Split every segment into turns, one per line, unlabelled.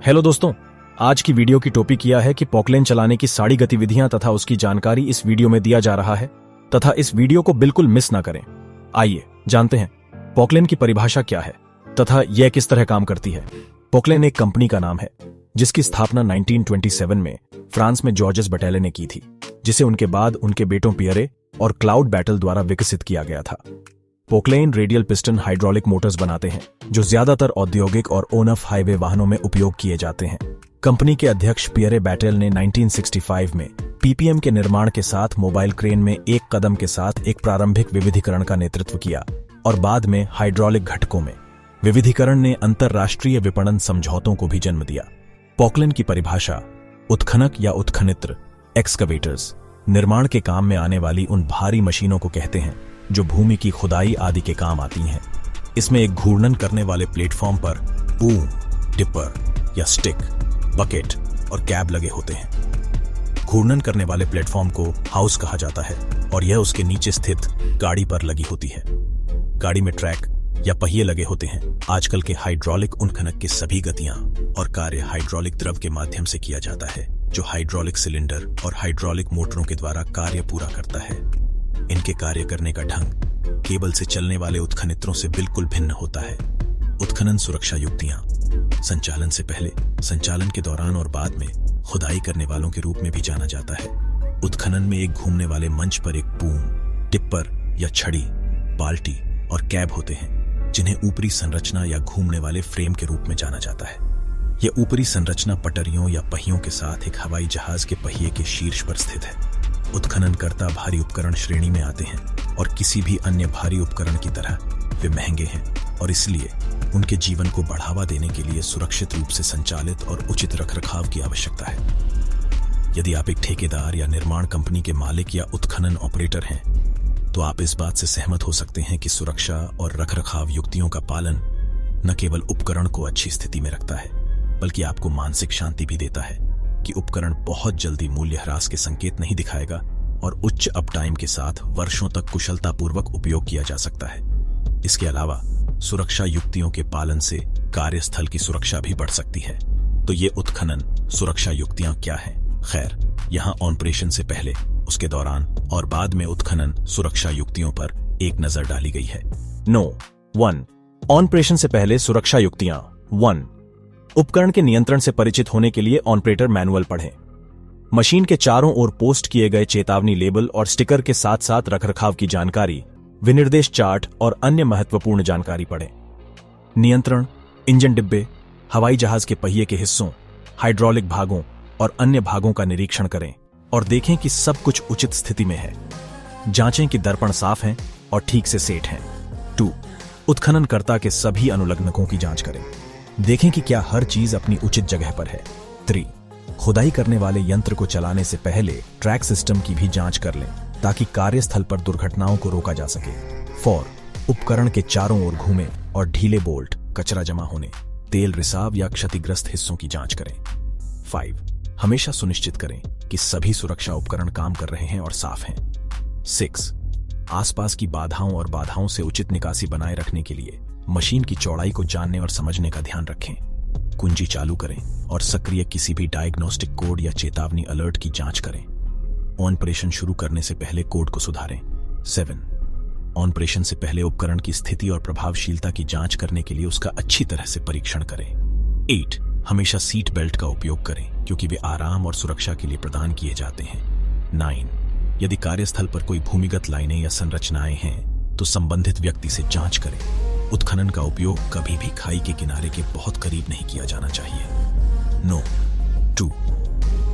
Hello दोस्तों, आज की वीडियो की टॉपिक यह है कि पोकलेन चलाने की सारी गतिविधियां तथा उसकी जानकारी इस वीडियो में दिया जा रहा है तथा इस वीडियो को बिल्कुल मिस ना करें। आइए जानते हैं पोकलेन की परिभाषा क्या है तथा यह किस तरह काम करती है। पोकलेन एक कंपनी का नाम है जिसकी स्थापना 1927 में फ्रांस में जॉर्जेस बटेले ने की थी, जिसे उनके बाद उनके बेटों पियरे और क्लाउड बैटल द्वारा विकसित किया गया था। Poclain radial piston hydraulic Motors बनाते हैं जो ज्यादातर औद्योगिक और ऑन ऑफ हाईवे वाहनों में उपयोग किए जाते हैं। कंपनी के अध्यक्ष पियरे बैटेल ने 1965 में पीपीएम के निर्माण के साथ मोबाइल क्रेन में एक कदम के साथ एक प्रारंभिक विविधीकरण का नेतृत्व किया और बाद में हाइड्रोलिक घटकों में विविधीकरण ने अंतरराष्ट्रीय विपणन समझौतों को भी जन्म दिया। पोकलेन की परिभाषा उत्खनक या उत्खनित्र एक्सकवेटर्स निर्माण के काम में आने वाली उन भारी मशीनों को कहते हैं जो भूमि की खुदाई आदि के काम आती हैं। इसमें एक घूर्णन करने वाले प्लेटफॉर्म पर बूम, टिपर या स्टिक, बकेट और कैब लगे होते हैं। घूर्णन करने वाले प्लेटफॉर्म को हाउस कहा जाता है और यह उसके नीचे स्थित गाड़ी पर लगी होती है। गाड़ी में ट्रैक या पहिए लगे होते हैं। आजकल के हाइड्रोलिक उत्खनक की सभी गतियां और कार्य हाइड्रोलिक द्रव के माध्यम से किया जाता है जो हाइड्रोलिक सिलेंडर और हाइड्रोलिक मोटरों के द्वारा कार्य पूरा करता है। इनके कार्य करने का ढंग केबल से चलने वाले उत्खनित्रों से बिल्कुल भिन्न होता है। उत्खनन सुरक्षा युक्तियां संचालन से पहले, संचालन के दौरान और बाद में खुदाई करने वालों के रूप में भी जाना जाता है। उत्खनन में एक घूमने वाले मंच पर एक बूम, टिप्पर या छड़ी, बाल्टी और कैब होते हैं जिन्हें ऊपरी संरचना या घूमने वाले फ्रेम के रूप में जाना जाता है। यह ऊपरी संरचना पटरियों या पहियों के साथ एक हवाई जहाज के पहिए के शीर्ष पर स्थित है। उत्खननकर्ता भारी उपकरण श्रेणी में आते हैं और किसी भी अन्य भारी उपकरण की तरह वे महंगे हैं और इसलिए उनके जीवन को बढ़ावा देने के लिए सुरक्षित रूप से संचालित और उचित रखरखाव की आवश्यकता है। यदि आप एक ठेकेदार या निर्माण कंपनी के मालिक या उत्खनन ऑपरेटर हैं तो आप इस बात से सहमत हो सकते हैं कि सुरक्षा और रखरखाव युक्तियों का पालन न केवल उपकरण को अच्छी स्थिति में रखता है बल्कि आपको मानसिक शांति भी देता है कि उपकरण बहुत जल्दी मूल्य ह्रास के संकेत नहीं दिखाएगा और उच्च अपटाइम के साथ वर्षों तक कुशलतापूर्वक उपयोग किया जा सकता है। इसके अलावा सुरक्षा युक्तियों के पालन से कार्यस्थल की सुरक्षा भी बढ़ सकती है। तो ये उत्खनन सुरक्षा युक्तियां क्या हैं? खैर, यहाँ ऑपरेशन से पहले, उसके दौरान और बाद में उत्खनन सुरक्षा युक्तियों पर एक नजर डाली गई है। 1. ऑपरेशन से पहले सुरक्षा युक्तियां। 1. उपकरण के नियंत्रण से परिचित होने के लिए ऑपरेटर मैनुअल पढ़ें। मशीन के चारों ओर पोस्ट किए गए चेतावनी लेबल और स्टिकर के साथ साथ रखरखाव की जानकारी, विनिर्देश चार्ट और अन्य महत्वपूर्ण जानकारी पढ़ें। नियंत्रण, इंजन डिब्बे, हवाई जहाज के पहिए के हिस्सों, हाइड्रोलिक भागों और अन्य भागों का निरीक्षण करें और देखें कि सब कुछ उचित स्थिति में है। जांचें कि दर्पण साफ हैं और ठीक से सेट हैं। 2. उत्खननकर्ता के सभी अनुलग्नकों की जांच करें। देखें कि क्या हर चीज अपनी उचित जगह पर है। 3. खुदाई करने वाले यंत्र को चलाने से पहले ट्रैक सिस्टम की भी जांच कर लें ताकि कार्यस्थल पर दुर्घटनाओं को रोका जा सके। 4. उपकरण के चारों ओर घूमें और ढीले बोल्ट, कचरा जमा होने, तेल रिसाव या क्षतिग्रस्त हिस्सों की जांच करें। 5. हमेशा सुनिश्चित करें कि सभी सुरक्षा उपकरण काम कर रहे हैं और साफ हैं। 6. आसपास की बाधाओं और बाधाओं से उचित निकासी बनाए रखने के लिए मशीन की चौड़ाई को जानने और समझने का ध्यान रखें। कुंजी चालू करें और सक्रिय किसी भी डायग्नोस्टिक कोड या चेतावनी अलर्ट की जांच करें। ऑपरेशन शुरू करने से पहले कोड को सुधारें। 7. ऑपरेशन से पहले उपकरण की स्थिति और प्रभावशीलता की जांच करने के लिए उसका अच्छी तरह से परीक्षण करें। 8. हमेशा सीट बेल्ट का उपयोग करें क्योंकि वे आराम और सुरक्षा के लिए प्रदान किए जाते हैं। 9. यदि कार्यस्थल पर कोई भूमिगत लाइनें या संरचनाएं हैं तो संबंधित व्यक्ति से जांच करें। उत्खनन का उपयोग कभी भी खाई के किनारे के बहुत करीब नहीं किया जाना चाहिए। 2.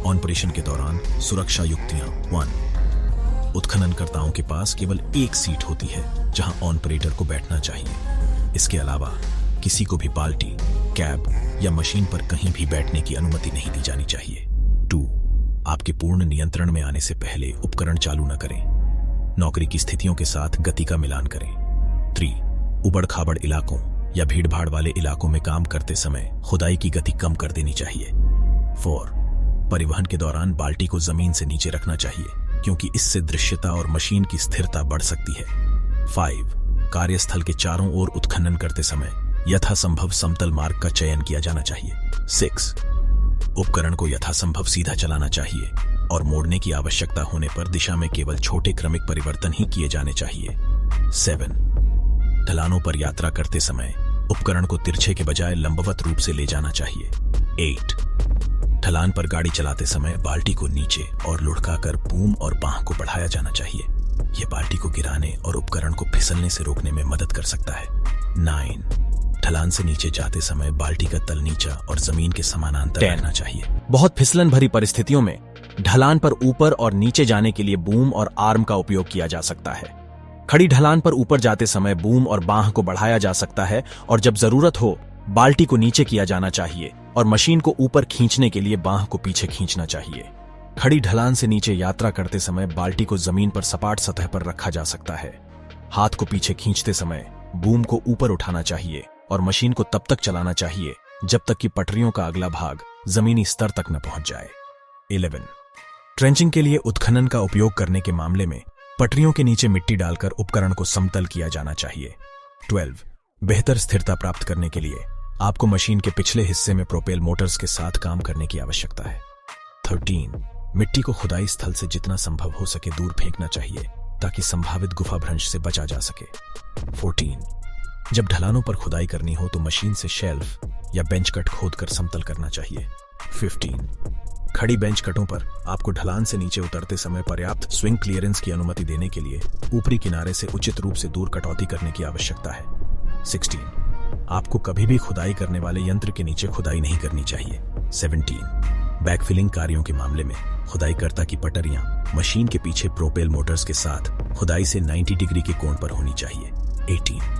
ऑपरेशन के दौरान सुरक्षा युक्तियां। 1. उत्खननकर्ताओं के पास केवल एक सीट होती है जहां ऑपरेटर को बैठना चाहिए। इसके अलावा किसी को भी बाल्टी, कैब या मशीन पर कहीं भी बैठने की अनुमति नहीं दी जानी चाहिए। 2. आपके पूर्ण नियंत्रण में आने से पहले उपकरण चालू न करें। नौकरी की स्थितियों के साथ गति का मिलान करें। 3. उबड़-खाबड़ इलाकों या भीड़-भाड़ वाले इलाकों में काम करते समय खुदाई की गति कम कर देनी चाहिए। 4. परिवहन के दौरान बाल्टी को जमीन से नीचे रखना चाहिए क्योंकि इससे दृश्यता और मशीन की स्थिरता बढ़ सकती है। 5. कार्यस्थल के चारों ओर उत्खनन करते समय यथासंभव समतल मार्ग का चयन किया जाना चाहिए। 6 उपकरण को यथासंभव सीधा चलाना चाहिए और मोड़ने की आवश्यकता होने पर दिशा में केवल छोटे क्रमिक परिवर्तन ही किए जाने चाहिए। 7 ढलानों पर यात्रा करते समय उपकरण को तिरछे के बजाय लंबवत रूप से ले जाना चाहिए। 8 ढलान पर गाड़ी चलाते समय बाल्टी को नीचे और लुढ़काकर बूम और बांह को बढ़ाया जाना चाहिए। यह बाल्टी को गिराने और उपकरण को फिसलने से रोकने में मदद कर सकता है। 9 ढलान से नीचे जाते समय बाल्टी का तल नीचा और जमीन के समानांतर रहना चाहिए। बहुत फिसलन भरी परिस्थितियों में ढलान पर ऊपर और नीचे जाने के लिए बूम और आर्म का उपयोग किया जा सकता है। खड़ी ढलान पर ऊपर जाते समय बूम और बांह को बढ़ाया जा सकता है और जब जरूरत हो बाल्टी को नीचे किया जाना चाहिए और मशीन को ऊपर खींचने के लिए बांह को पीछे खींचना चाहिए। खड़ी ढलान से नीचे यात्रा करते समय बाल्टी को जमीन पर सपाट सतह पर रखा जा सकता है। हाथ को पीछे खींचते समय बूम को ऊपर उठाना चाहिए और मशीन को तब तक चलाना चाहिए जब तक कि पटरियों का अगला भाग जमीनी स्तर तक न पहुंच जाए। 11 ट्रेंचिंग के लिए उत्खनन का उपयोग करने के मामले में पटरियों के नीचे मिट्टी डालकर उपकरण को समतल किया जाना चाहिए। 12 बेहतर स्थिरता प्राप्त करने के लिए आपको मशीन के पिछले हिस्से में प्रोपेल मोटर्स के साथ काम करने की आवश्यकता है। 13 मिट्टी को खुदाई स्थल से जितना संभव हो सके दूर फेंकना चाहिए ताकि संभावित गुफा भ्रंश से बचा जा सके। 14 जब ढलानों पर खुदाई करनी हो तो मशीन से शेल्फ या बेंच कट खोदकर समतल करना चाहिए। 15 खड़ी बेंच कटों पर आपको ढलान से नीचे उतरते समय पर्याप्त स्विंग क्लियरेंस की अनुमति देने के लिए ऊपरी किनारे से उचित रूप से दूर कटौती करने की आवश्यकता है। 16 आपको कभी भी खुदाई करने वाले यंत्र के नीचे खुदाई नहीं करनी चाहिए। 17 बैकफिलिंग कार्यों के मामले में खुदाईकर्ता की पटरियां मशीन के पीछे प्रोपेल मोटर्स के साथ खुदाई से 90 डिग्री के कोण पर होनी चाहिए। 18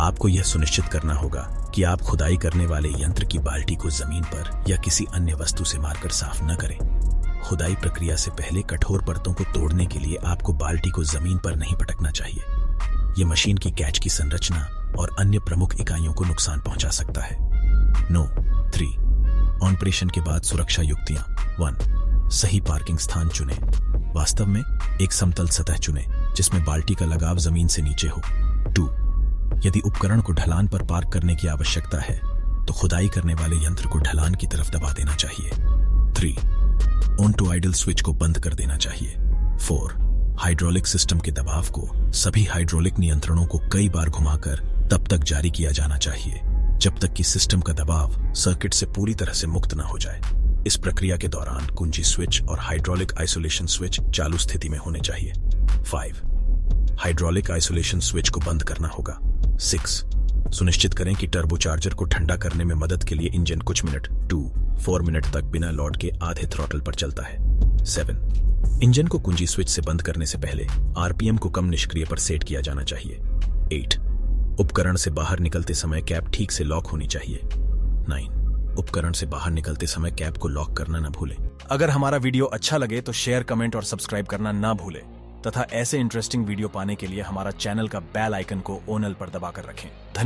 आपको यह सुनिश्चित करना होगा कि आप खुदाई करने वाले यंत्र की बाल्टी को जमीन पर या किसी अन्य वस्तु से मारकर साफ न करें। खुदाई प्रक्रिया से पहले कठोर परतों को तोड़ने के लिए आपको बाल्टी को जमीन पर नहीं पटकना चाहिए। यह मशीन की कैच की संरचना और अन्य प्रमुख इकाइयों को नुकसान पहुंचा सकता है। 3 ऑपरेशन के बाद सुरक्षा युक्तियां। 1 सही पार्किंग स्थान चुनें। वास्तव में एक समतल सतह चुनें जिसमें बाल्टी का लगाव जमीन से नीचे हो। 2 यदि उपकरण को ढलान पर पार्क करने की आवश्यकता है तो खुदाई करने वाले यंत्र को ढलान की तरफ दबा देना चाहिए। 3 ऑन टू आइडल स्विच को बंद कर देना चाहिए। 4 हाइड्रोलिक सिस्टम के दबाव को सभी हाइड्रोलिक नियंत्रणों को कई बार घुमाकर तब तक जारी किया जाना चाहिए जब तक कि सिस्टम का दबाव सर्किट से पूरी तरह से मुक्त न हो जाए। इस प्रक्रिया के दौरान कुंजी स्विच और हाइड्रोलिक आइसोलेशन स्विच चालू स्थिति में होने चाहिए। 5 हाइड्रोलिक आइसोलेशन स्विच को बंद करना होगा। 6 सुनिश्चित करें कि टर्बोचार्जर को ठंडा करने में मदद के लिए इंजन कुछ मिनट 4 मिनट तक बिना लौट के आधे थ्रॉटल पर चलता है। 7 इंजन को कुंजी स्विच से बंद करने से पहले आरपीएम को कम निष्क्रिय पर सेट किया जाना चाहिए। 8 उपकरण से बाहर निकलते समय कैप ठीक से लॉक होनी चाहिए। 9 उपकरण से बाहर निकलते समय कैप को लॉक करना न भूलें। अगर हमारा वीडियो अच्छा लगे तो शेयर, कमेंट और सब्सक्राइब करना ना भूलें तथा ऐसे इंटरेस्टिंग वीडियो पाने के लिए हमारा चैनल का बेल आइकन को ऑन पर दबाकर रखें। धन्यवाद।